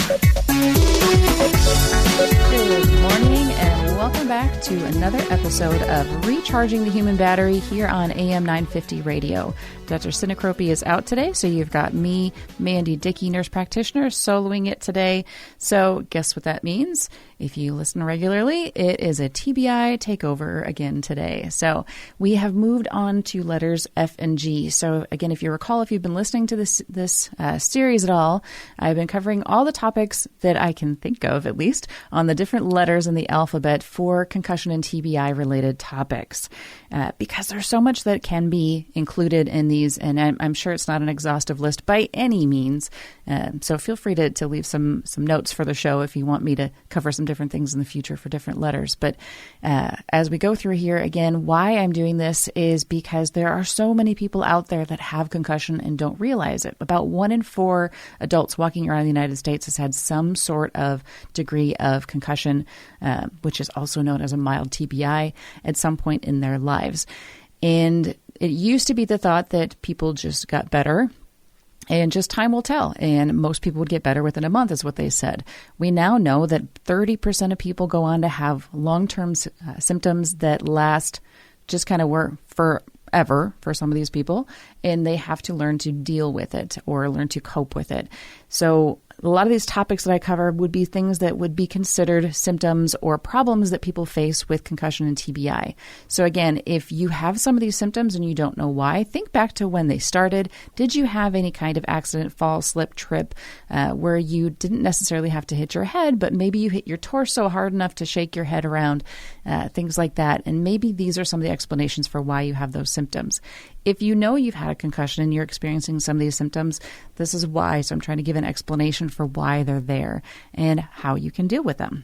Good morning and welcome back to another episode of Recharging the Human Battery here on AM 950 Radio. Dr. Synecropy is out today, so you've got me, Mandi Dickey, nurse practitioner, soloing it today. So guess what that means? If you listen regularly, it is a TBI takeover again today. So we have moved on to letters F and G. So again, if you recall, if you've been listening to this series at all, I've been covering all the topics that I can think of, at least, on the different letters in the alphabet for concussion and TBI related topics. Because there's so much that can be included in these, and I'm sure it's not an exhaustive list by any means. So feel free to leave some notes for the show if you want me to cover some different things in the future for different letters. But as we go through here, again, why I'm doing this is because there are so many people out there that have concussion and don't realize it. About 1 in 4 adults walking around the United States has had some sort of degree of concussion, which is also known as a mild TBI, at some point in their lives. And it used to be the thought that people just got better and just time will tell. And most people would get better within a month is what they said. We now know that 30% of people go on to have long-term symptoms that last just kind of work forever for some of these people. And they have to learn to deal with it or learn to cope with it. So a lot of these topics that I cover would be things that would be considered symptoms or problems that people face with concussion and TBI. So again, if you have some of these symptoms and you don't know why, think back to when they started. Did you have any kind of accident, fall, slip, trip, where you didn't necessarily have to hit your head, but maybe you hit your torso hard enough to shake your head around, things like that. And maybe these are some of the explanations for why you have those symptoms. If you know you've had a concussion and you're experiencing some of these symptoms, this is why. So I'm trying to give an explanation for why they're there and how you can deal with them.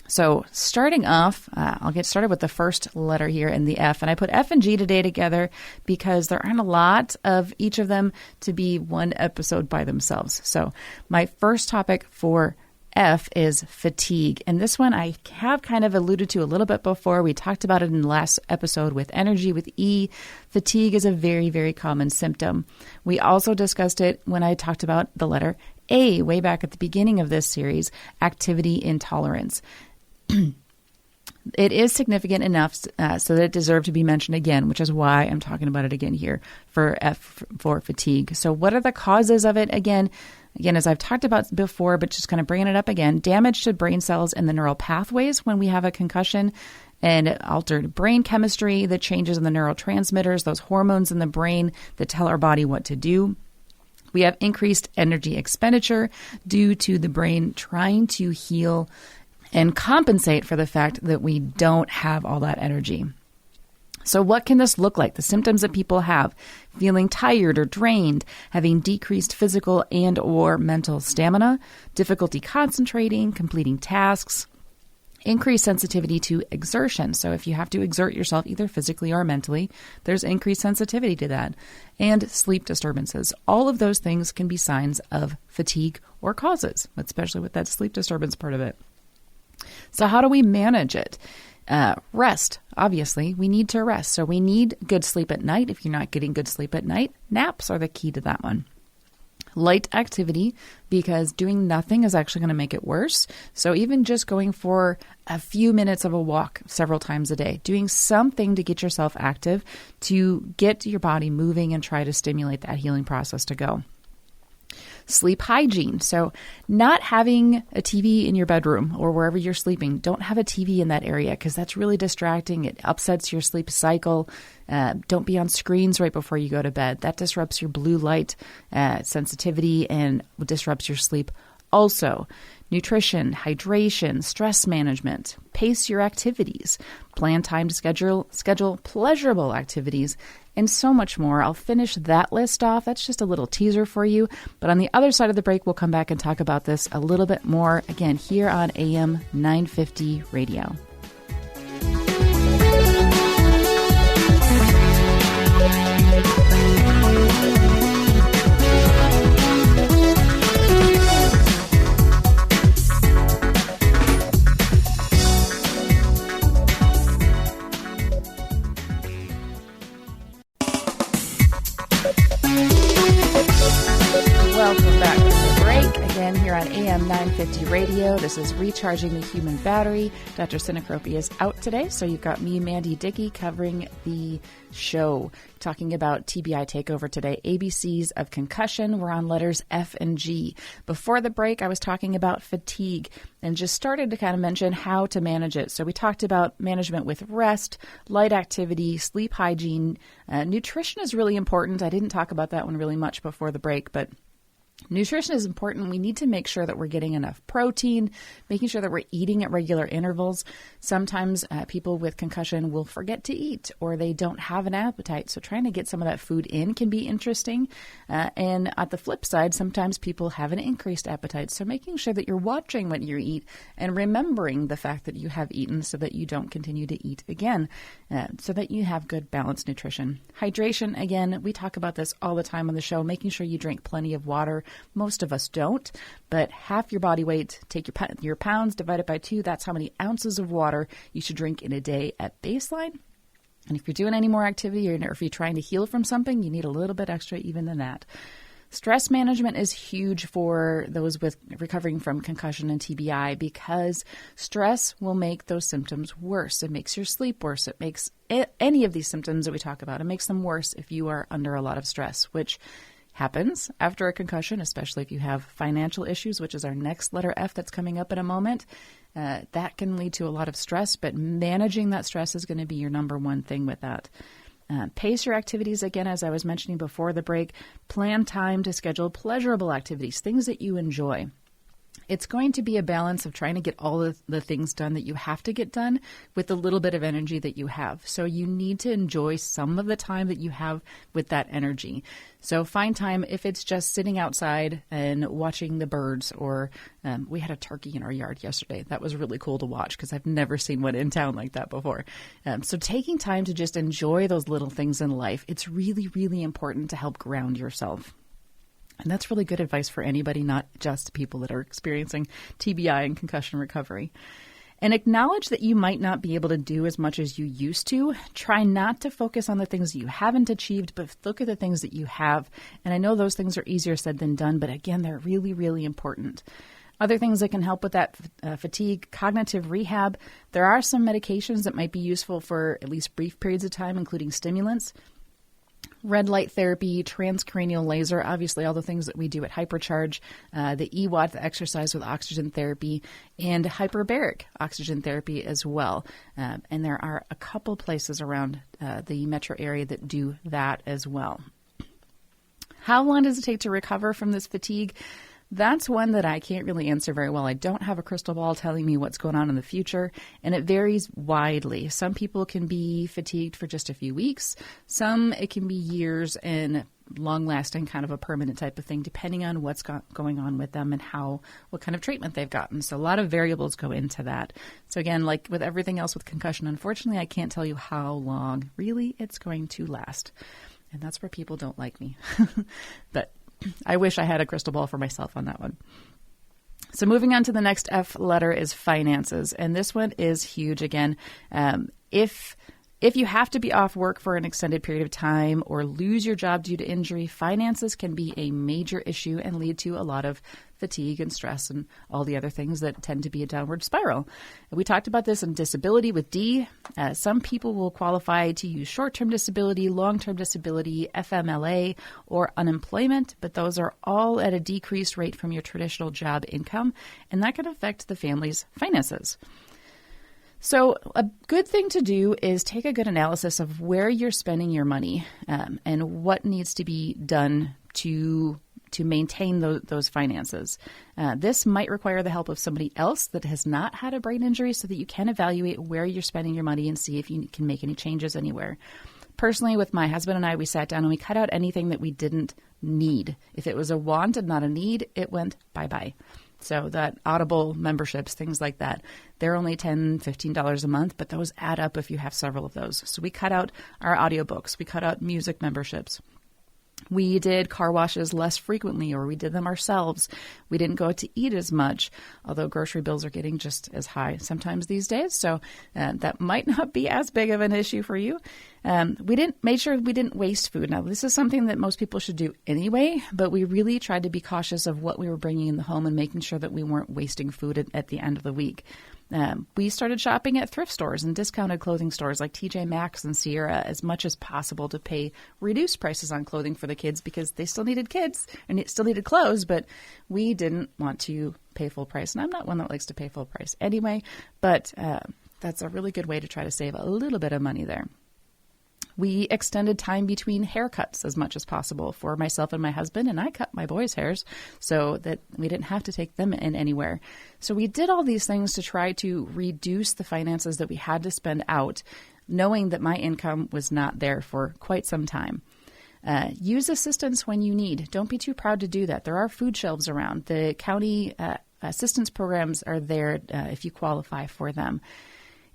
So starting off, I'll get started with the first letter here in the F. And I put F and G today together because there aren't a lot of each of them to be one episode by themselves. So my first topic for F is fatigue. And this one I have kind of alluded to a little bit before. We talked about it in the last episode with energy with E. Fatigue is a very, very common symptom. We also discussed it when I talked about the letter A way back at the beginning of this series, activity intolerance. It is significant enough so that it deserved to be mentioned again, which is why I'm talking about it again here for F for fatigue. So what are the causes of it? Again, as I've talked about before, but just kind of bringing it up again, damage to brain cells and the neural pathways when we have a concussion, and altered brain chemistry, the changes in the neurotransmitters, those hormones in the brain that tell our body what to do. We have increased energy expenditure due to the brain trying to heal and compensate for the fact that we don't have all that energy. So what can this look like? The symptoms that people have: feeling tired or drained, having decreased physical and or mental stamina, difficulty concentrating, completing tasks, increased sensitivity to exertion. So if you have to exert yourself either physically or mentally, there's increased sensitivity to that, and sleep disturbances. All of those things can be signs of fatigue or causes, especially with that sleep disturbance part of it. So how do we manage it? Rest. Obviously, we need to rest. So we need good sleep at night. If you're not getting good sleep at night, naps are the key to that one. Light activity, because doing nothing is actually going to make it worse. So even just going for a few minutes of a walk several times a day, doing something to get yourself active, to get your body moving and try to stimulate that healing process to go. Sleep hygiene. So not having a TV in your bedroom or wherever you're sleeping. Don't have a TV in that area because that's really distracting. It upsets your sleep cycle. Don't be on screens right before you go to bed. That disrupts your blue light sensitivity and disrupts your sleep. Also, nutrition, hydration, stress management, pace your activities, plan time to schedule pleasurable activities, and so much more. I'll finish that list off. That's just a little teaser for you. But on the other side of the break, we'll come back and talk about this a little bit more, again, here on AM 950 Radio. again here on AM 950 Radio. This is Recharging the Human Battery. Dr. Synecropy is out today, so you've got me, Mandi Dickey, covering the show, talking about TBI takeover today, ABCs of concussion. We're on letters F and G. Before the break, I was talking about fatigue and just started to kind of mention how to manage it. So we talked about management with rest, light activity, sleep hygiene. Nutrition is really important. I didn't talk about that one really much before the break, but nutrition is important. We need to make sure that we're getting enough protein, making sure that we're eating at regular intervals. Sometimes people with concussion will forget to eat or they don't have an appetite. So trying to get some of that food in can be interesting. And at the flip side, sometimes people have an increased appetite. So making sure that you're watching what you eat and remembering the fact that you have eaten so that you don't continue to eat again, so that you have good balanced nutrition. Hydration, again, we talk about this all the time on the show, making sure you drink plenty of water. Most of us don't, but half your body weight, take your pounds, divide it by 2. That's how many ounces of water you should drink in a day at baseline. And if you're doing any more activity or if you're trying to heal from something, you need a little bit extra even than that. Stress management is huge for those with recovering from concussion and TBI because stress will make those symptoms worse. It makes your sleep worse. It makes any of these symptoms that we talk about, it makes them worse if you are under a lot of stress, which happens after a concussion, especially if you have financial issues, which is our next letter F that's coming up in a moment. That can lead to a lot of stress, but managing that stress is going to be your number one thing with that. Pace your activities, again, as I was mentioning before the break. Plan time to schedule pleasurable activities, things that you enjoy. It's going to be a balance of trying to get all of the things done that you have to get done with the little bit of energy that you have. So you need to enjoy some of the time that you have with that energy. So find time if it's just sitting outside and watching the birds, or we had a turkey in our yard yesterday. That was really cool to watch because I've never seen one in town like that before. So taking time to just enjoy those little things in life, it's really, really important to help ground yourself. And that's really good advice for anybody, not just people that are experiencing TBI and concussion recovery. And acknowledge that you might not be able to do as much as you used to. Try not to focus on the things you haven't achieved, but look at the things that you have. And I know those things are easier said than done, but again, they're really, really important. Other things that can help with that fatigue, cognitive rehab. There are some medications that might be useful for at least brief periods of time, including stimulants. Red light therapy, transcranial laser, obviously all the things that we do at Hypercharge, the EWAT, the exercise with oxygen therapy, and hyperbaric oxygen therapy as well. And there are a couple places around the metro area that do that as well. How long does it take to recover from this fatigue? That's one that I can't really answer very well. I don't have a crystal ball telling me what's going on in the future, and it varies widely. Some people can be fatigued for just a few weeks. Some, it can be years and long-lasting, kind of a permanent type of thing, depending on what's going on with them and what kind of treatment they've gotten. So a lot of variables go into that. So again, like with everything else with concussion, unfortunately, I can't tell you how long really it's going to last. And that's where people don't like me. But I wish I had a crystal ball for myself on that one. So moving on to the next F letter is finances. And this one is huge again. If you have to be off work for an extended period of time or lose your job due to injury, finances can be a major issue and lead to a lot of fatigue and stress and all the other things that tend to be a downward spiral. We talked about this in disability with D. Some people will qualify to use short-term disability, long-term disability, FMLA, or unemployment, but those are all at a decreased rate from your traditional job income, and that can affect the family's finances. So a good thing to do is take a good analysis of where you're spending your money and what needs to be done to maintain those finances. This might require the help of somebody else that has not had a brain injury so that you can evaluate where you're spending your money and see if you can make any changes anywhere. Personally, with my husband and I, we sat down and we cut out anything that we didn't need. If it was a want and not a need, it went bye-bye. So that Audible memberships, things like that, they're only $10, $15 a month, but those add up if you have several of those. So we cut out our audiobooks. We cut out music memberships. We did car washes less frequently, or we did them ourselves. We didn't go out to eat as much, although grocery bills are getting just as high sometimes these days. So that might not be as big of an issue for you. Made sure we didn't waste food. Now, this is something that most people should do anyway, but we really tried to be cautious of what we were bringing in the home and making sure that we weren't wasting food at the end of the week. We started shopping at thrift stores and discounted clothing stores like TJ Maxx and Sierra as much as possible to pay reduced prices on clothing for the kids, because they still needed kids and it still needed clothes, but we didn't want to pay full price. And I'm not one that likes to pay full price anyway, but that's a really good way to try to save a little bit of money there. We extended time between haircuts as much as possible for myself and my husband, and I cut my boys' hairs so that we didn't have to take them in anywhere. So we did all these things to try to reduce the finances that we had to spend out, knowing that my income was not there for quite some time. Use assistance when you need. Don't be too proud to do that. There are food shelves around. The county assistance programs are there if you qualify for them.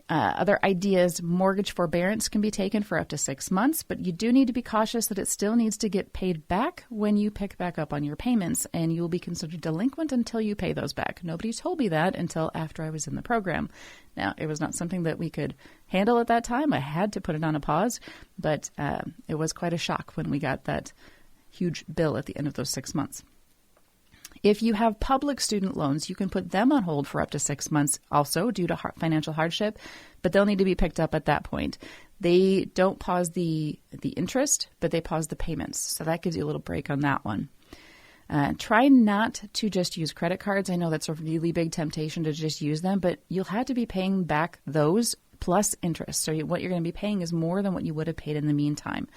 Other ideas, mortgage forbearance can be taken for up to 6 months, but you do need to be cautious that it still needs to get paid back when you pick back up on your payments, and you will be considered delinquent until you pay those back. Nobody told me that until after I was in the program. Now, it was not something that we could handle at that time. I had to put it on a pause, but it was quite a shock when we got that huge bill at the end of those 6 months. If you have public student loans, you can put them on hold for up to 6 months also due to financial hardship, but they'll need to be picked up at that point. They don't pause the interest, but they pause the payments. So that gives you a little break on that one. Try not to just use credit cards. I know that's a really big temptation to just use them, but you'll have to be paying back those plus interest. So what you're going to be paying is more than what you would have paid in the meantime.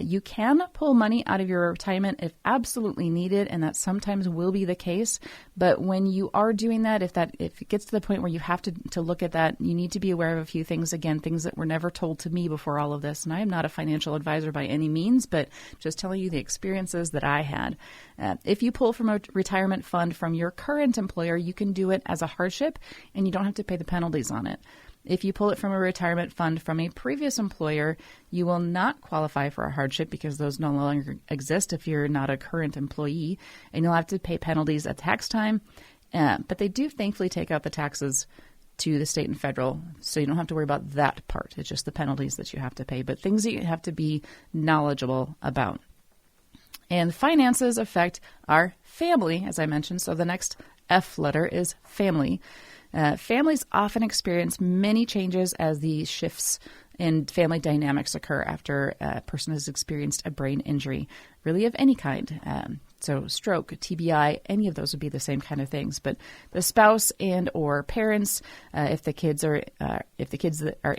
You can pull money out of your retirement if absolutely needed, and that sometimes will be the case. But when you are doing that, if it gets to the point where you have to look at that, you need to be aware of a few things. Again, things that were never told to me before all of this. And I am not a financial advisor by any means, but just telling you the experiences that I had. If you pull from a retirement fund from your current employer, you can do it as a hardship, and you don't have to pay the penalties on it. If you pull it from a retirement fund from a previous employer, you will not qualify for a hardship because those no longer exist if you're not a current employee, and you'll have to pay penalties at tax time. But they do thankfully take out the taxes to the state and federal, so you don't have to worry about that part. It's just the penalties that you have to pay, but things that you have to be knowledgeable about. And finances affect our family, as I mentioned. So the next F letter is family. Families often experience many changes as the shifts in family dynamics occur after a person has experienced a brain injury, really of any kind. So stroke, TBI, any of those would be the same kind of things. But the spouse and or parents, if the kids are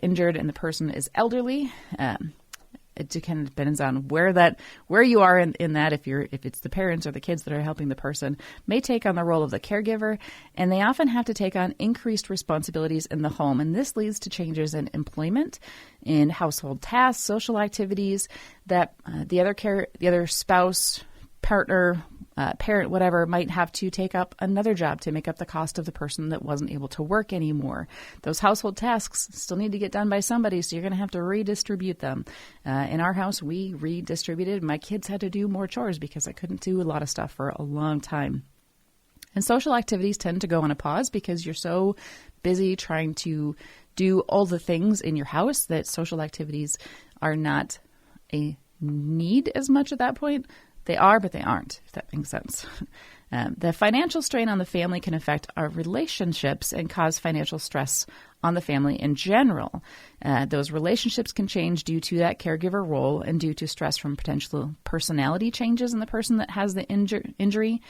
injured and the person is elderly, it kind of depends on where you are in that. If it's the parents or the kids that are helping the person, may take on the role of the caregiver, and they often have to take on increased responsibilities in the home. And this leads to changes in employment, in household tasks, social activities that the other spouse, partner, parent, whatever, might have to take up another job to make up the cost of the person that wasn't able to work anymore. Those household tasks still need to get done by somebody, so you're going to have to redistribute them. In our house, we redistributed. My kids had to do more chores because I couldn't do a lot of stuff for a long time. And social activities tend to go on a pause because you're so busy trying to do all the things in your house that social activities are not a need as much at that point. They are, but they aren't, if that makes sense. The financial strain on the family can affect our relationships and cause financial stress on the family in general. Those relationships can change due to that caregiver role and due to stress from potential personality changes in the person that has the injury.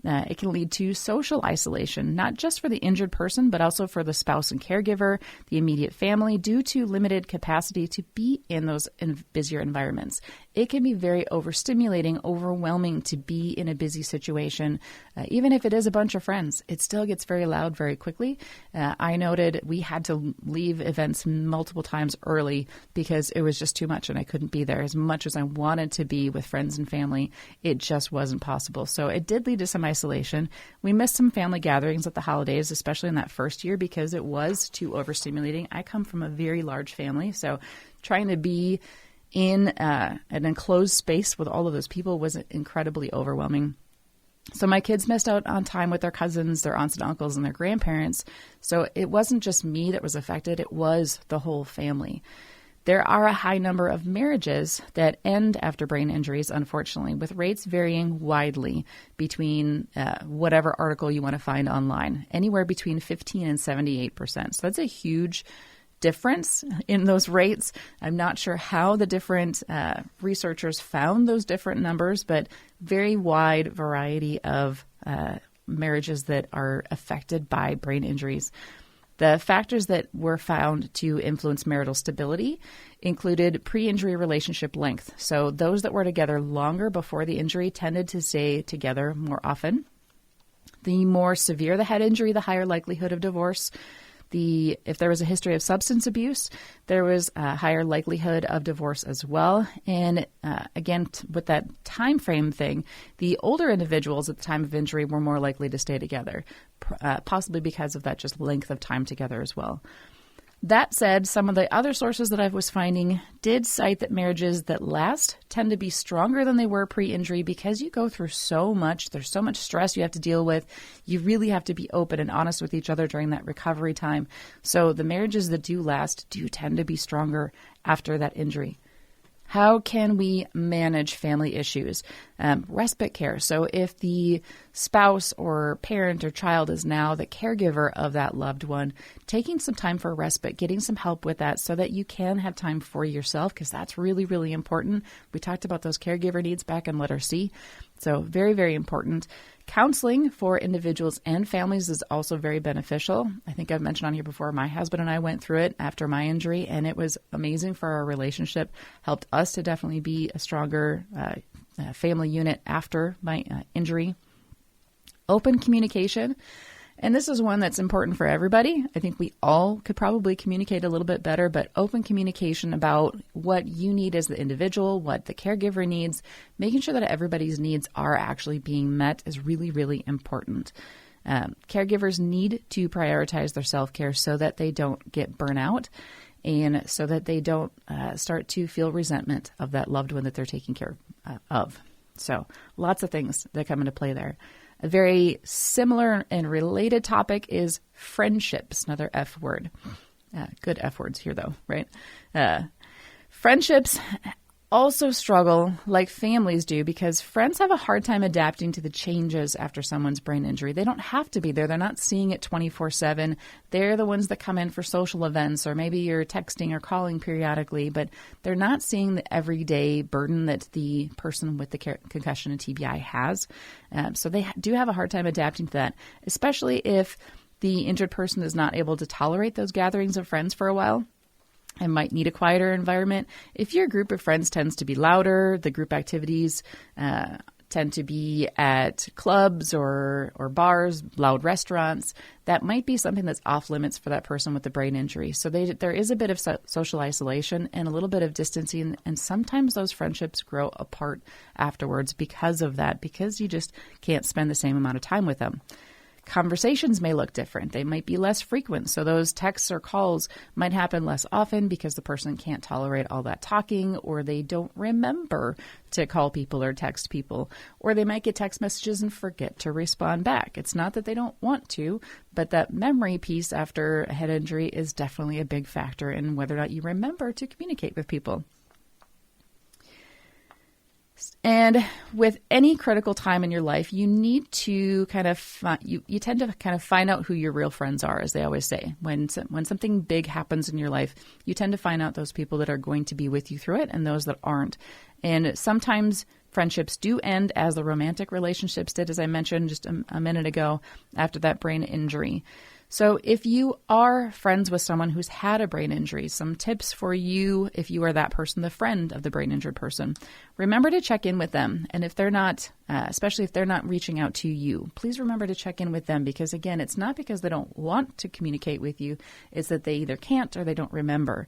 It can lead to social isolation, not just for the injured person, but also for the spouse and caregiver, the immediate family, due to limited capacity to be in those busier environments. It can be very overstimulating, overwhelming to be in a busy situation. Even if it is a bunch of friends, it still gets very loud very quickly. I noted we had to leave events multiple times early because it was just too much and I couldn't be there as much as I wanted to be with friends and family. It just wasn't possible. So it did lead to some isolation. We missed some family gatherings at the holidays, especially in that first year because it was too overstimulating. I come from a very large family, so trying to be in an enclosed space with all of those people was incredibly overwhelming. So my kids missed out on time with their cousins, their aunts and uncles, and their grandparents. So it wasn't just me that was affected, it was the whole family. There are a high number of marriages that end after brain injuries, unfortunately, with rates varying widely between whatever article you want to find online, anywhere between 15 and 78%. So that's a huge difference in those rates. I'm not sure how the different researchers found those different numbers, but very wide variety of marriages that are affected by brain injuries. The factors that were found to influence marital stability included pre-injury relationship length. So those that were together longer before the injury tended to stay together more often. The more severe the head injury, the higher likelihood of divorce. If there was a history of substance abuse, there was a higher likelihood of divorce as well. And again, with that time frame thing, the older individuals at the time of injury were more likely to stay together, possibly because of that just length of time together as well. That said, some of the other sources that I was finding did cite that marriages that last tend to be stronger than they were pre-injury because you go through so much. There's so much stress you have to deal with. You really have to be open and honest with each other during that recovery time. So the marriages that do last do tend to be stronger after that injury. How can we manage family issues? Respite care. So if the spouse or parent or child is now the caregiver of that loved one, taking some time for respite, getting some help with that so that you can have time for yourself, because that's really, really important. We talked about those caregiver needs back in letter C. So very, very important. Counseling for individuals and families is also very beneficial. I think I've mentioned on here before, my husband and I went through it after my injury, and it was amazing for our relationship. Helped us to definitely be a stronger family unit after my injury. Open communication. And this is one that's important for everybody. I think we all could probably communicate a little bit better, but open communication about what you need as the individual, what the caregiver needs, making sure that everybody's needs are actually being met is really, really important. Caregivers need to prioritize their self-care so that they don't get burnout and so that they don't start to feel resentment of that loved one that they're taking care of. So lots of things that come into play there. A very similar and related topic is friendships, another F word. Good F words here, though, right? Friendships also struggle like families do because friends have a hard time adapting to the changes after someone's brain injury. They don't have to be there. They're not seeing it 24/7. They're the ones that come in for social events, or maybe you're texting or calling periodically, but they're not seeing the everyday burden that the person with the concussion and TBI has. So they do have a hard time adapting to that, especially if the injured person is not able to tolerate those gatherings of friends for a while and might need a quieter environment. If your group of friends tends to be louder, the group activities tend to be at clubs or bars, loud restaurants, that might be something that's off limits for that person with the brain injury. So there is a bit of social isolation and a little bit of distancing, and sometimes those friendships grow apart afterwards because of that, because you just can't spend the same amount of time with them. Conversations may look different. They might be less frequent. So those texts or calls might happen less often because the person can't tolerate all that talking, or they don't remember to call people or text people, or they might get text messages and forget to respond back. It's not that they don't want to, but that memory piece after a head injury is definitely a big factor in whether or not you remember to communicate with people. And with any critical time in your life, you need to kind of, you tend to kind of find out who your real friends are, as they always say. When something big happens in your life, you tend to find out those people that are going to be with you through it and those that aren't. And sometimes friendships do end as the romantic relationships did, as I mentioned just a minute ago, after that brain injury. So if you are friends with someone who's had a brain injury, some tips for you if you are that person, the friend of the brain injured person. Remember to check in with them. And if they're not, especially if they're not reaching out to you, please remember to check in with them, because again, it's not because they don't want to communicate with you. It's that they either can't or they don't remember.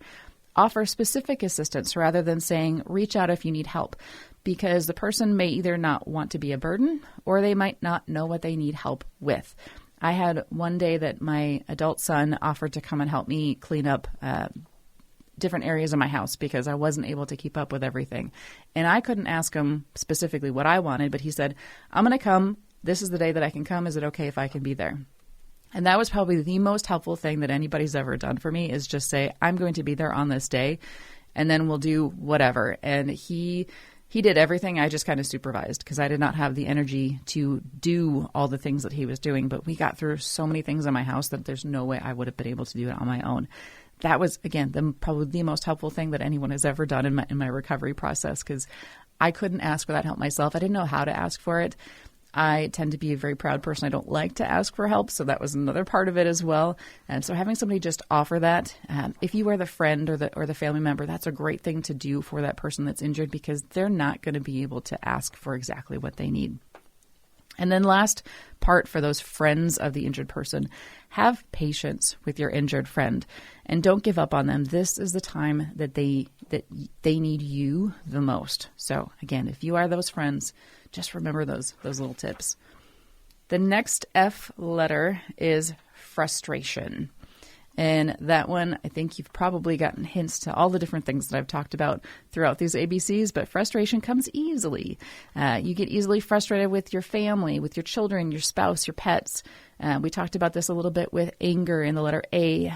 Offer specific assistance rather than saying, reach out if you need help, because the person may either not want to be a burden or they might not know what they need help with. I had one day that my adult son offered to come and help me clean up different areas of my house because I wasn't able to keep up with everything. And I couldn't ask him specifically what I wanted, but he said, I'm going to come. This is the day that I can come. Is it okay if I can be there? And that was probably the most helpful thing that anybody's ever done for me, is just say, I'm going to be there on this day, and then we'll do whatever. And he did everything. I just kind of supervised because I did not have the energy to do all the things that he was doing. But we got through so many things in my house that there's no way I would have been able to do it on my own. That was, again, probably the most helpful thing that anyone has ever done in my recovery process, because I couldn't ask for that help myself. I didn't know how to ask for it. I tend to be a very proud person. I don't like to ask for help, so that was another part of it as well. And so having somebody just offer that, if you are the friend or the family member, that's a great thing to do for that person that's injured, because they're not going to be able to ask for exactly what they need. And then last part for those friends of the injured person, have patience with your injured friend and don't give up on them. This is the time that they need you the most. So again, if you are those friends, just remember those little tips. The next F letter is frustration. And that one, I think you've probably gotten hints to all the different things that I've talked about throughout these ABCs, but frustration comes easily. You get easily frustrated with your family, with your children, your spouse, your pets. We talked about this a little bit with anger in the letter A.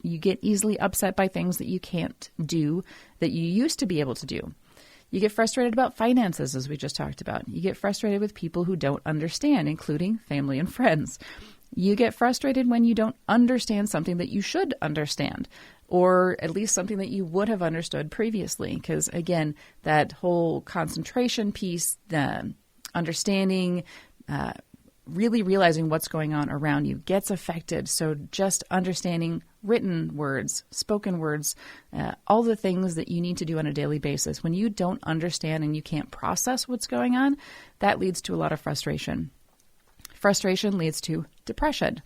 You get easily upset by things that you can't do that you used to be able to do. You get frustrated about finances, as we just talked about. You get frustrated with people who don't understand, including family and friends. You get frustrated when you don't understand something that you should understand, or at least something that you would have understood previously. Because again, that whole concentration piece, the understanding, really realizing what's going on around you gets affected. So just understanding written words, spoken words, all the things that you need to do on a daily basis. When you don't understand and you can't process what's going on, that leads to a lot of frustration. Frustration leads to depression.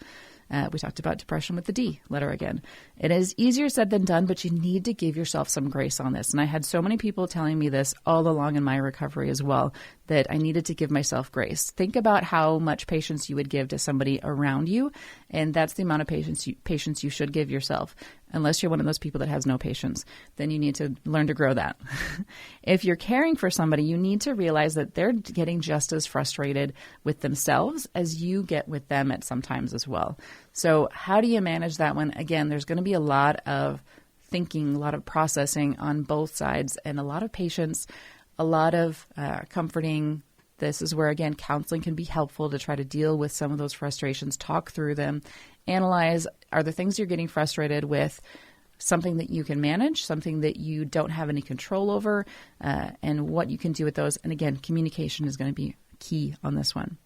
We talked about depression with the D letter again. It is easier said than done, but you need to give yourself some grace on this. And I had so many people telling me this all along in my recovery as well, that I needed to give myself grace. Think about how much patience you would give to somebody around you, and that's the amount of patience you should give yourself. Unless you're one of those people that has no patience, then you need to learn to grow that. If you're caring for somebody, you need to realize that they're getting just as frustrated with themselves as you get with them at some times as well. So how do you manage that one? Again, there's going to be a lot of thinking, a lot of processing on both sides, and a lot of patience, a lot of comforting. This is where, again, counseling can be helpful to try to deal with some of those frustrations, talk through them, analyze, are the things you're getting frustrated with something that you can manage, something that you don't have any control over, and what you can do with those. And again, communication is going to be key on this one.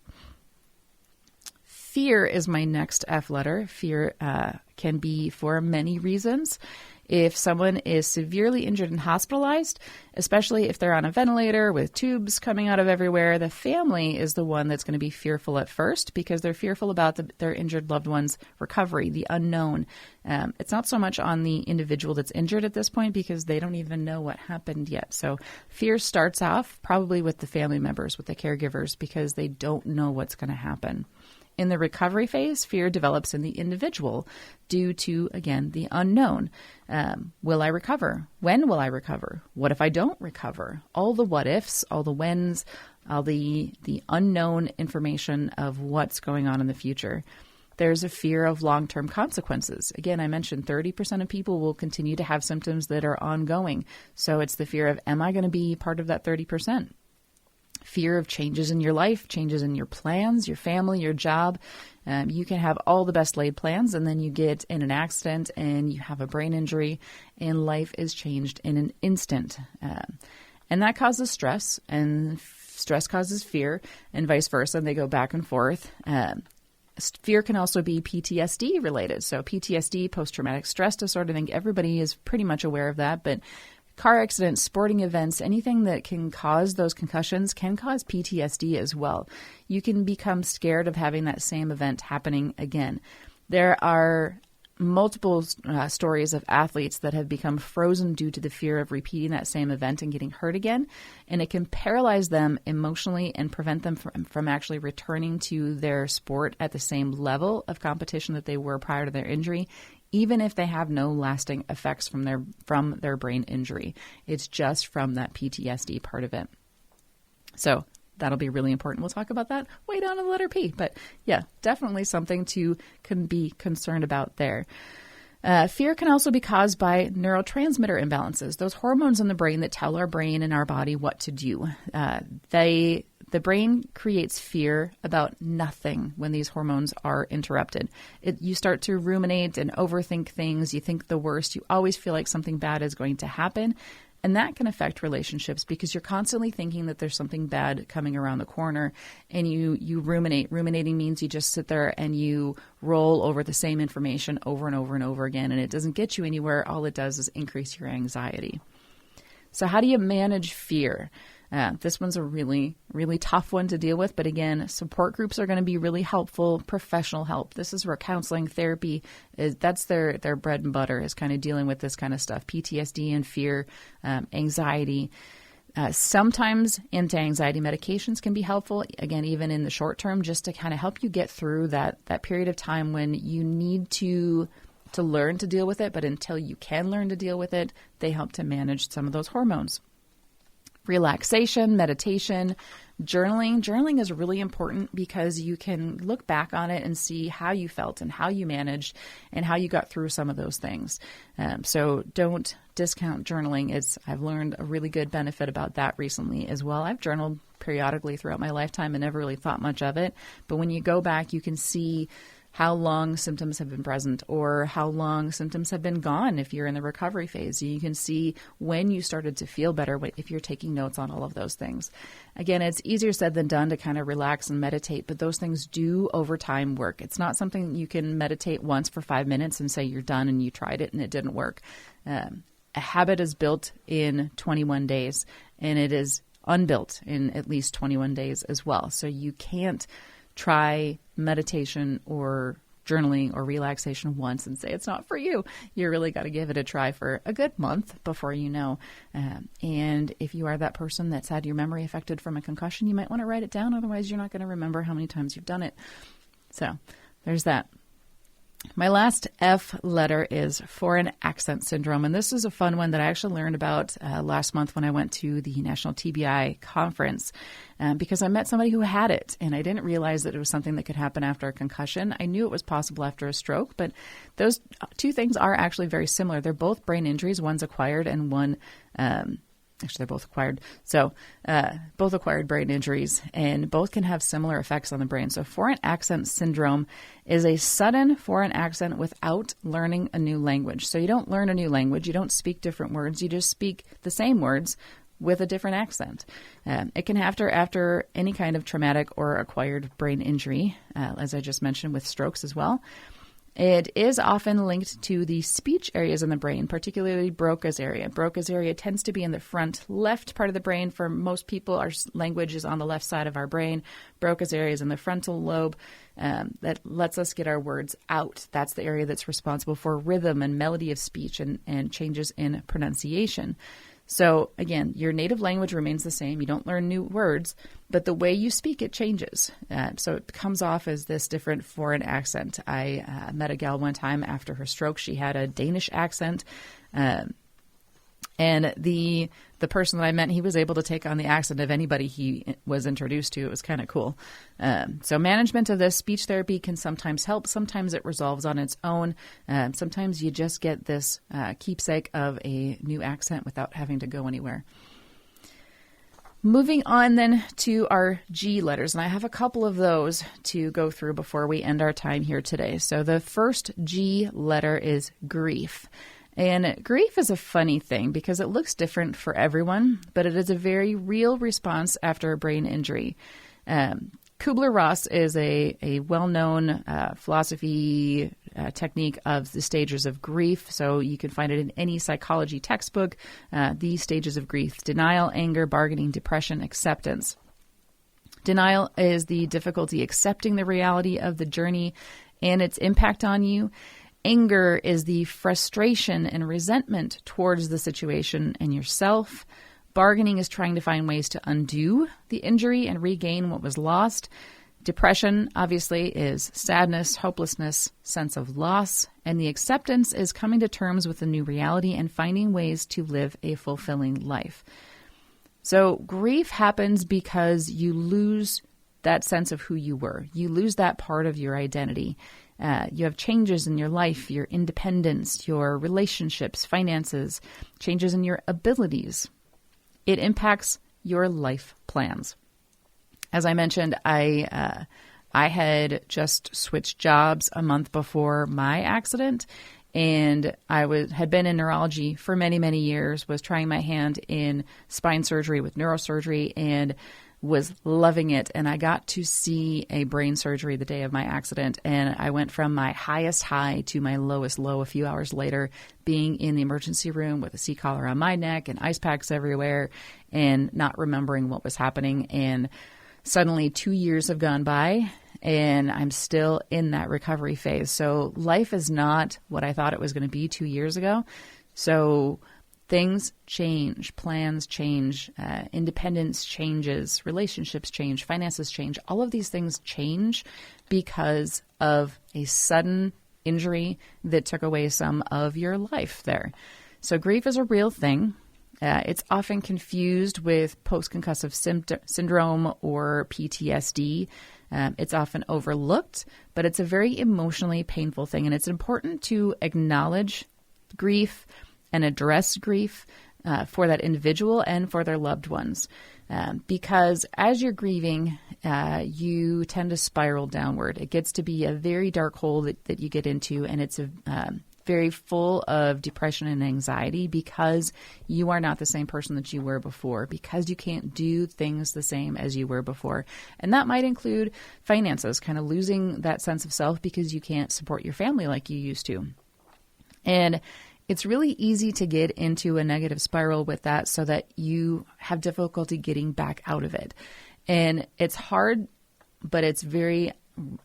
Fear is my next F letter. Fear can be for many reasons. If someone is severely injured and hospitalized, especially if they're on a ventilator with tubes coming out of everywhere, the family is the one that's going to be fearful at first, because they're fearful about their injured loved one's recovery, the unknown. It's not so much on the individual that's injured at this point, because they don't even know what happened yet. So fear starts off probably with the family members, with the caregivers, because they don't know what's going to happen. In the recovery phase, fear develops in the individual due to, again, the unknown. Will I recover? When will I recover? What if I don't recover? All the what ifs, all the whens, all the unknown information of what's going on in the future. There's a fear of long-term consequences. Again, I mentioned 30% of people will continue to have symptoms that are ongoing. So it's the fear of, am I going to be part of that 30%? Fear of changes in your life, changes in your plans, your family, your job. You can have all the best laid plans, and then you get in an accident and you have a brain injury, and life is changed in an instant. And that causes stress, and stress causes fear, and vice versa. And they go back and forth. Fear can also be PTSD related. So PTSD, post-traumatic stress disorder, I think everybody is pretty much aware of that, but car accidents, sporting events, anything that can cause those concussions can cause PTSD as well. You can become scared of having that same event happening again. There are multiple stories of athletes that have become frozen due to the fear of repeating that same event and getting hurt again. And it can paralyze them emotionally and prevent them from actually returning to their sport at the same level of competition that they were prior to their injury, even if they have no lasting effects from their brain injury. It's just from that PTSD part of it. So that'll be really important. We'll talk about that way down in the letter P. But yeah, definitely something to be concerned about there. Fear can also be caused by neurotransmitter imbalances, those hormones in the brain that tell our brain and our body what to do. The brain creates fear about nothing when these hormones are interrupted. You start to ruminate and overthink things. You think the worst. You always feel like something bad is going to happen. And that can affect relationships because you're constantly thinking that there's something bad coming around the corner, and you ruminate. Ruminating means you just sit there and you roll over the same information over and over and over again, and it doesn't get you anywhere. All it does is increase your anxiety. So how do you manage fear? This one's a really, really tough one to deal with. But again, support groups are going to be really helpful. Professional help. This is where counseling, therapy, that's their bread and butter, is kind of dealing with this kind of stuff. PTSD and fear, anxiety. Sometimes anti-anxiety medications can be helpful, again, even in the short term, just to kind of help you get through that period of time when you need to learn to deal with it. But until you can learn to deal with it, they help to manage some of those hormones. Relaxation, meditation, journaling. Journaling is really important because you can look back on it and see how you felt and how you managed and how you got through some of those things. So don't discount journaling. I've learned a really good benefit about that recently as well. I've journaled periodically throughout my lifetime and never really thought much of it. But when you go back, you can see how long symptoms have been present or how long symptoms have been gone if you're in the recovery phase. You can see when you started to feel better if you're taking notes on all of those things. Again, it's easier said than done to kind of relax and meditate, but those things do over time work. It's not something you can meditate once for 5 minutes and say you're done and you tried it and it didn't work. A habit is built in 21 days and it is unbuilt in at least 21 days as well. So you can't try meditation or journaling or relaxation once and say it's not for you. You really got to give it a try for a good month before you know. And if you are that person that's had your memory affected from a concussion, you might want to write it down. Otherwise, you're not going to remember how many times you've done it. So there's that. My last F letter is foreign accent syndrome. And this is a fun one that I actually learned about last month when I went to the National TBI conference because I met somebody who had it. And I didn't realize that it was something that could happen after a concussion. I knew it was possible after a stroke, but those two things are actually very similar. They're both brain injuries. One's acquired and one actually, they're both acquired. So both acquired brain injuries, and both can have similar effects on the brain. So foreign accent syndrome is a sudden foreign accent without learning a new language. So you don't learn a new language. You don't speak different words. You just speak the same words with a different accent. It can happen after any kind of traumatic or acquired brain injury, as I just mentioned, with strokes as well. It is often linked to the speech areas in the brain, particularly Broca's area. Broca's area tends to be in the front left part of the brain. For most people, our language is on the left side of our brain. Broca's area is in the frontal lobe that lets us get our words out. That's the area that's responsible for rhythm and melody of speech and changes in pronunciation. So again, your native language remains the same. You don't learn new words, but the way you speak it changes. So it comes off as this different foreign accent. I met a gal one time after her stroke. She had a Danish accent. And the person that I met, he was able to take on the accent of anybody he was introduced to. It was kind of cool. So management of this speech therapy can sometimes help. Sometimes it resolves on its own. Sometimes you just get this keepsake of a new accent without having to go anywhere. Moving on then to our G letters, and I have a couple of those to go through before we end our time here today. So the first G letter is grief. And grief is a funny thing because it looks different for everyone, but it is a very real response after a brain injury. Kubler-Ross is a well-known philosophy technique of the stages of grief. So you can find it in any psychology textbook, these stages of grief: denial, anger, bargaining, depression, acceptance. Denial is the difficulty accepting the reality of the journey and its impact on you. Anger is the frustration and resentment towards the situation and yourself. Bargaining is trying to find ways to undo the injury and regain what was lost. Depression, obviously, is sadness, hopelessness, sense of loss, and the acceptance is coming to terms with the new reality and finding ways to live a fulfilling life. So grief happens because you lose that sense of who you were. You lose that part of your identity. You have changes in your life, your independence, your relationships, finances, changes in your abilities. It impacts your life plans. As I mentioned, I had just switched jobs a month before my accident, and I had been in neurology for many, many years, was trying my hand in spine surgery with neurosurgery, and was loving it. And I got to see a brain surgery the day of my accident, and I went from my highest high to my lowest low a few hours later, being in the emergency room with a C-collar around my neck and ice packs everywhere and not remembering what was happening. And suddenly 2 years have gone by and I'm still in that recovery phase. So life is not what I thought it was going to be 2 years ago. So things change, plans change, independence changes, relationships change, finances change. All of these things change because of a sudden injury that took away some of your life there. So grief is a real thing. It's often confused with post-concussive syndrome or PTSD. It's often overlooked, but it's a very emotionally painful thing. And it's important to acknowledge grief and address grief for that individual and for their loved ones. Because as you're grieving, you tend to spiral downward. It gets to be a very dark hole that you get into, and it's very full of depression and anxiety because you are not the same person that you were before, because you can't do things the same as you were before. And that might include finances, kind of losing that sense of self because you can't support your family like you used to. And it's really easy to get into a negative spiral with that so that you have difficulty getting back out of it. And it's hard, but it's very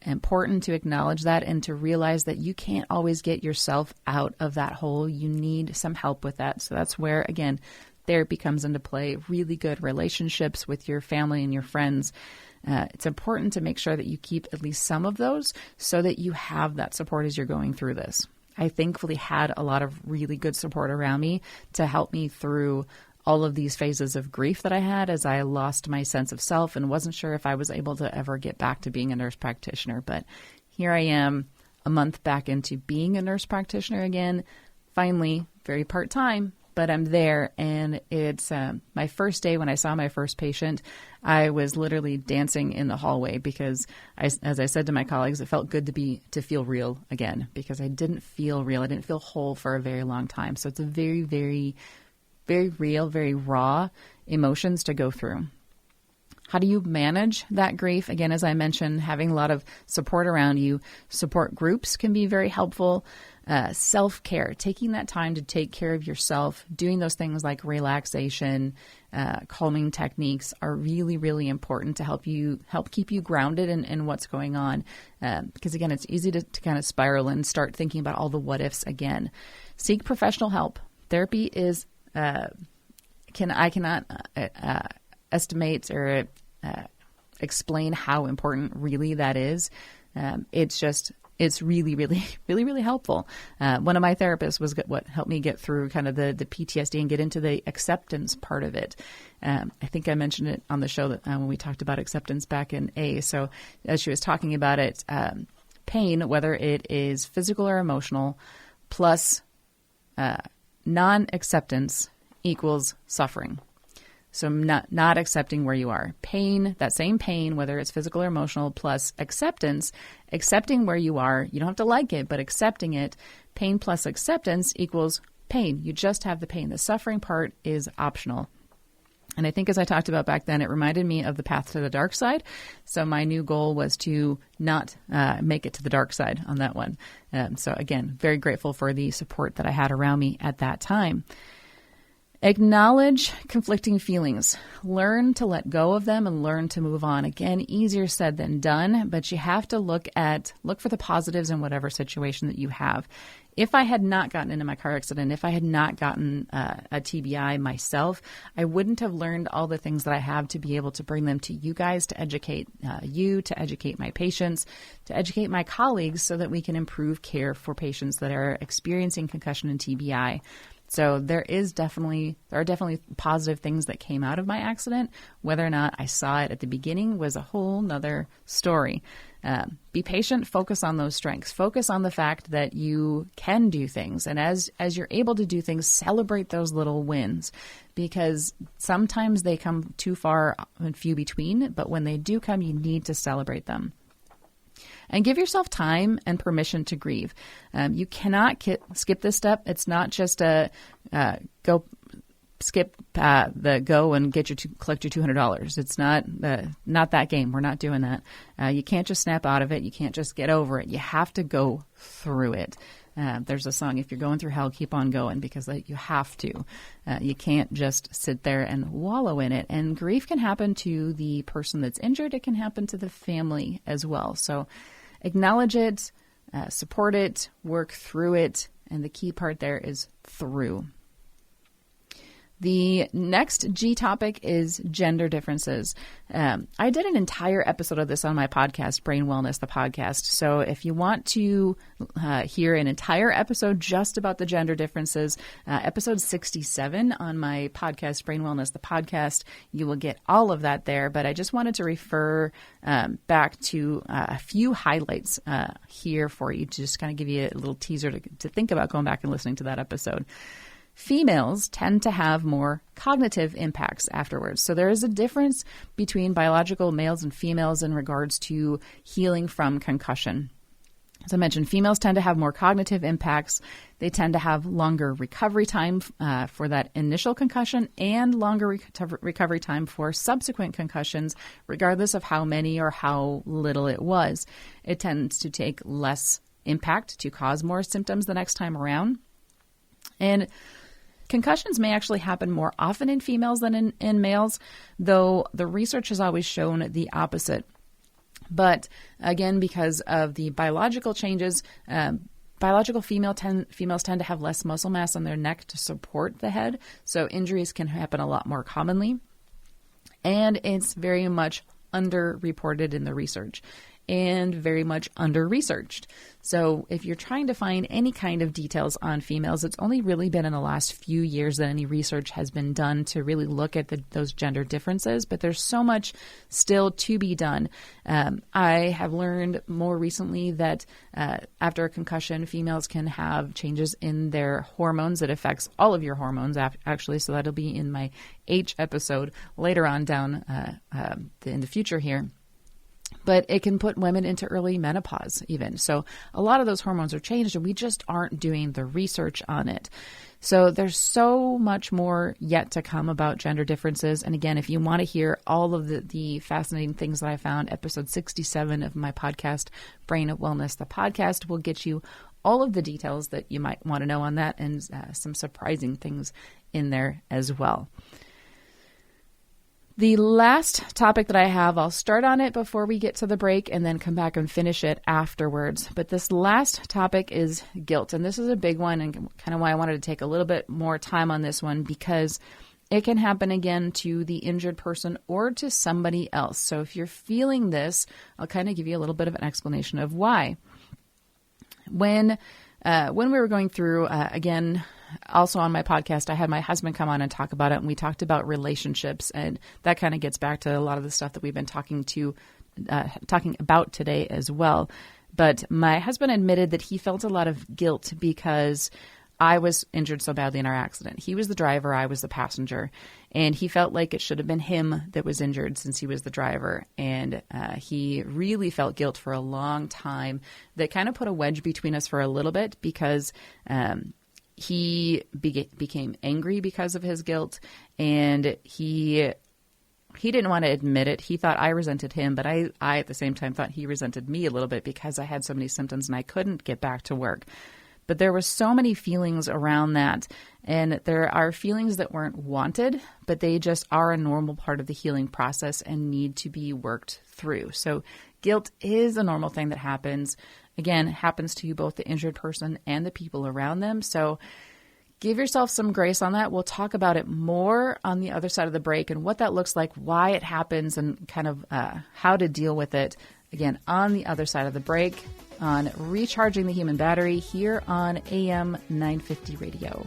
important to acknowledge that and to realize that you can't always get yourself out of that hole. You need some help with that. So that's where, again, therapy comes into play. Really good relationships with your family and your friends. It's important to make sure that you keep at least some of those so that you have that support as you're going through this. I thankfully had a lot of really good support around me to help me through all of these phases of grief that I had as I lost my sense of self and wasn't sure if I was able to ever get back to being a nurse practitioner. But here I am a month back into being a nurse practitioner again, finally, very part-time, but I'm there. And it's my first day when I saw my first patient, I was literally dancing in the hallway because, as I said to my colleagues, it felt good to feel real again because I didn't feel real. I didn't feel whole for a very long time. So it's a very, very very real, very raw emotions to go through. How do you manage that grief? Again, as I mentioned, having a lot of support around you. Support groups can be very helpful. Self-care, taking that time to take care of yourself, doing those things like relaxation, calming techniques are really, really important to help keep you grounded in what's going on. Because again, it's easy to kind of spiral and start thinking about all the what ifs again. Seek professional help. Therapy is I cannot estimate or explain how important really that is. It's really, really, really, really helpful. One of my therapists was what helped me get through kind of the PTSD and get into the acceptance part of it. I think I mentioned it on the show that when we talked about acceptance back in A. So as she was talking about it, pain, whether it is physical or emotional, plus non-acceptance equals suffering. So not accepting where you are. Pain, that same pain, whether it's physical or emotional, plus acceptance, accepting where you are. You don't have to like it, but accepting it. Pain plus acceptance equals pain. You just have the pain. The suffering part is optional. And I think as I talked about back then, it reminded me of the path to the dark side. So my new goal was to not make it to the dark side on that one. So again, very grateful for the support that I had around me at that time. Acknowledge conflicting feelings. Learn to let go of them and learn to move on. Again, easier said than done, but you have to look for the positives in whatever situation that you have. If I had not gotten into my car accident, if I had not gotten a TBI myself, I wouldn't have learned all the things that I have to be able to bring them to you guys, to educate you, to educate my patients, to educate my colleagues so that we can improve care for patients that are experiencing concussion and TBI. So there are definitely positive things that came out of my accident. Whether or not I saw it at the beginning was a whole nother story. Be patient, focus on those strengths, focus on the fact that you can do things. And as you're able to do things, celebrate those little wins, because sometimes they come too far and few between, but when they do come, you need to celebrate them. And give yourself time and permission to grieve. You cannot skip this step. It's not just a skip the go and collect your $200. It's not that game. We're not doing that. You can't just snap out of it. You can't just get over it. You have to go through it. There's a song, if you're going through hell, keep on going, because you have to. You can't just sit there and wallow in it. And grief can happen to the person that's injured. It can happen to the family as well. So acknowledge it, support it, work through it. And the key part there is through. The next G topic is gender differences. I did an entire episode of this on my podcast, Brain Wellness, the podcast. So if you want to hear an entire episode just about the gender differences, episode 67 on my podcast, Brain Wellness, the podcast, you will get all of that there. But I just wanted to refer back to a few highlights here for you, to just kind of give you a little teaser to think about going back and listening to that episode. Females tend to have more cognitive impacts afterwards. So there is a difference between biological males and females in regards to healing from concussion. As I mentioned, females tend to have more cognitive impacts. They tend to have longer recovery time for that initial concussion and longer recovery time for subsequent concussions, regardless of how many or how little it was. It tends to take less impact to cause more symptoms the next time around. And concussions may actually happen more often in females than in males, though the research has always shown the opposite. But again, because of the biological changes, biological females tend to have less muscle mass on their neck to support the head, so injuries can happen a lot more commonly. And it's very much underreported in the research and very much under-researched. So if you're trying to find any kind of details on females, it's only really been in the last few years that any research has been done to really look at those gender differences, but there's so much still to be done. I have learned more recently that after a concussion, females can have changes in their hormones that affects all of your hormones, actually, so that'll be in my H episode later on down in the future here. But it can put women into early menopause even. So a lot of those hormones are changed, and we just aren't doing the research on it. So there's so much more yet to come about gender differences. And again, if you want to hear all of the fascinating things that I found, episode 67 of my podcast, Brain Wellness, the podcast, will get you all of the details that you might want to know on that, and some surprising things in there as well. The last topic that I have, I'll start on it before we get to the break and then come back and finish it afterwards. But this last topic is guilt. And this is a big one, and kind of why I wanted to take a little bit more time on this one, because it can happen again to the injured person or to somebody else. So if you're feeling this, I'll kind of give you a little bit of an explanation of why. When we were going through, again, also on my podcast, I had my husband come on and talk about it, and we talked about relationships, and that kind of gets back to a lot of the stuff that we've been talking about today as well. But my husband admitted that he felt a lot of guilt because I was injured so badly in our accident. He was the driver, I was the passenger, and he felt like it should have been him that was injured since he was the driver. And he really felt guilt for a long time. That kind of put a wedge between us for a little bit, because he became angry because of his guilt, and he didn't want to admit it. He thought I resented him, but I at the same time thought he resented me a little bit because I had so many symptoms and I couldn't get back to work. But there were so many feelings around that. And there are feelings that weren't wanted, but they just are a normal part of the healing process and need to be worked through. So guilt is a normal thing that happens. Again, it happens to you, both the injured person and the people around them. So give yourself some grace on that. We'll talk about it more on the other side of the break and what that looks like, why it happens, and kind of how to deal with it. Again, on the other side of the break on Recharging the Human Battery here on AM 950 Radio.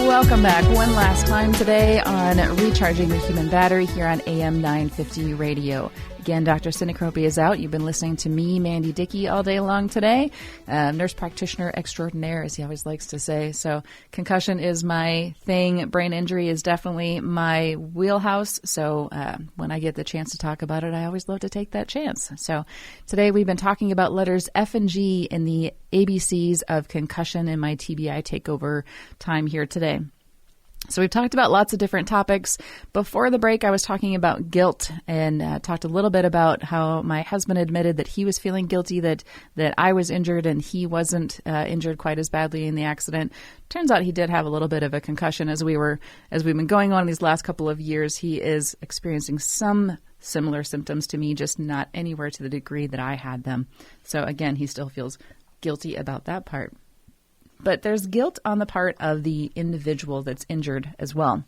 Welcome back one last time today on Recharging the Human Battery here on AM 950 Radio. Again, Dr. Synecropy is out. You've been listening to me, Mandi Dickey, all day long today. Nurse practitioner extraordinaire, as he always likes to say. So concussion is my thing. Brain injury is definitely my wheelhouse. So when I get the chance to talk about it, I always love to take that chance. So today we've been talking about letters F and G in the ABCs of concussion in my TBI takeover time here today. So we've talked about lots of different topics. Before the break, I was talking about guilt and talked a little bit about how my husband admitted that he was feeling guilty that I was injured and he wasn't injured quite as badly in the accident. Turns out he did have a little bit of a concussion as we've been going on these last couple of years. He is experiencing some similar symptoms to me, just not anywhere to the degree that I had them. So again, he still feels guilty about that part. But there's guilt on the part of the individual that's injured as well.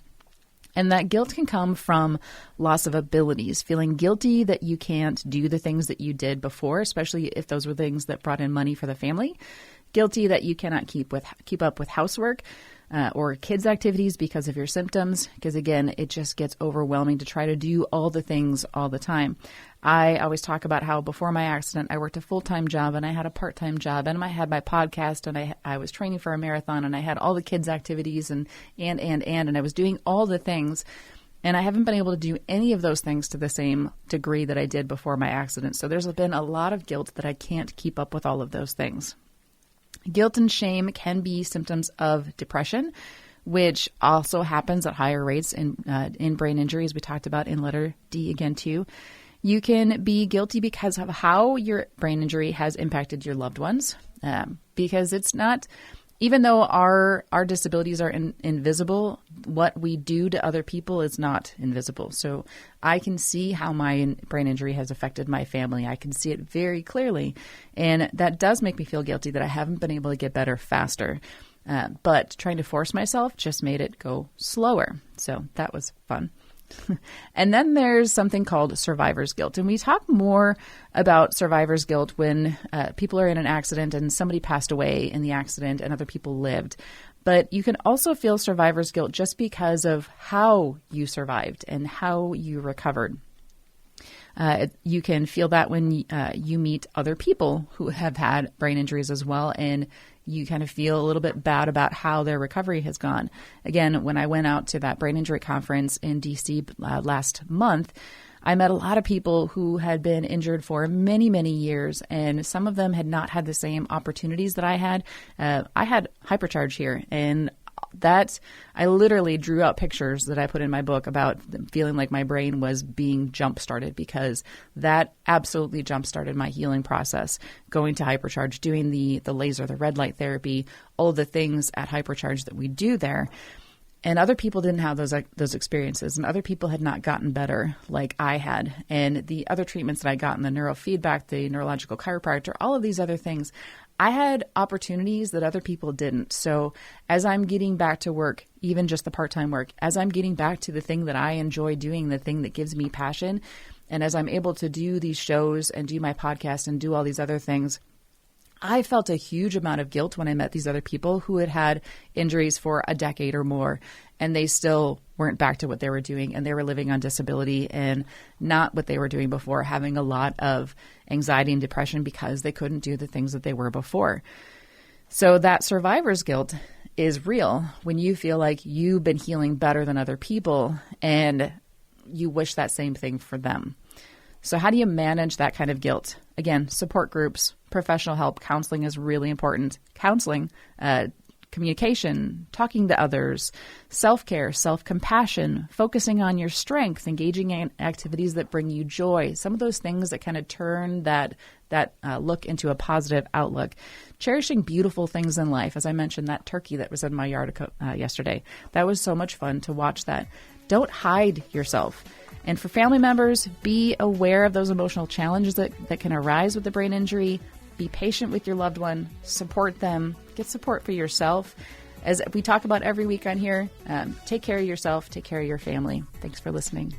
And that guilt can come from loss of abilities, feeling guilty that you can't do the things that you did before, especially if those were things that brought in money for the family. Guilty that you cannot keep up with housework or kids' activities because of your symptoms. Because again, it just gets overwhelming to try to do all the things all the time. I always talk about how before my accident, I worked a full-time job and I had a part-time job and I had my podcast and I was training for a marathon and I had all the kids' activities and I was doing all the things. And I haven't been able to do any of those things to the same degree that I did before my accident. So there's been a lot of guilt that I can't keep up with all of those things. Guilt and shame can be symptoms of depression, which also happens at higher rates in brain injuries. We talked about in letter D again too. You can be guilty because of how your brain injury has impacted your loved ones, because it's not, even though our disabilities are invisible, what we do to other people is not invisible. So I can see how my brain injury has affected my family. I can see it very clearly. And that does make me feel guilty that I haven't been able to get better faster. But trying to force myself just made it go slower. So that was fun. And then there's something called survivor's guilt. And we talk more about survivor's guilt when people are in an accident and somebody passed away in the accident and other people lived. But you can also feel survivor's guilt just because of how you survived and how you recovered. You can feel that when you meet other people who have had brain injuries as well, and you kind of feel a little bit bad about how their recovery has gone. Again, when I went out to that brain injury conference in DC last month, I met a lot of people who had been injured for many, many years, and some of them had not had the same opportunities that I had. I had hypercharge here, and that I literally drew out pictures that I put in my book about feeling like my brain was being jump-started, because that absolutely jump-started my healing process. Going to hypercharge, doing the laser, the red light therapy, all of the things at hypercharge that we do there. And other people didn't have those experiences, and other people had not gotten better like I had. And the other treatments that I got in the neurofeedback, the neurological chiropractor, all of these other things, I had opportunities that other people didn't. So as I'm getting back to work, even just the part-time work, as I'm getting back to the thing that I enjoy doing, the thing that gives me passion, and as I'm able to do these shows and do my podcast and do all these other things, I felt a huge amount of guilt when I met these other people who had had injuries for a decade or more, and they still weren't back to what they were doing, and they were living on disability and not what they were doing before, having a lot of anxiety and depression because they couldn't do the things that they were before. So that survivor's guilt is real when you feel like you've been healing better than other people and you wish that same thing for them. So how do you manage that kind of guilt? Again, support groups, professional help, counseling is really important. Counseling, communication, talking to others, self-care, self-compassion, focusing on your strength, engaging in activities that bring you joy, some of those things that kind of turn that look into a positive outlook. Cherishing beautiful things in life. As I mentioned, that turkey that was in my yard yesterday. That was so much fun to watch that. Don't hide yourself. And for family members, be aware of those emotional challenges that can arise with the brain injury. Be patient with your loved one. Support them. Get support for yourself. As we talk about every week on here, take care of yourself. Take care of your family. Thanks for listening.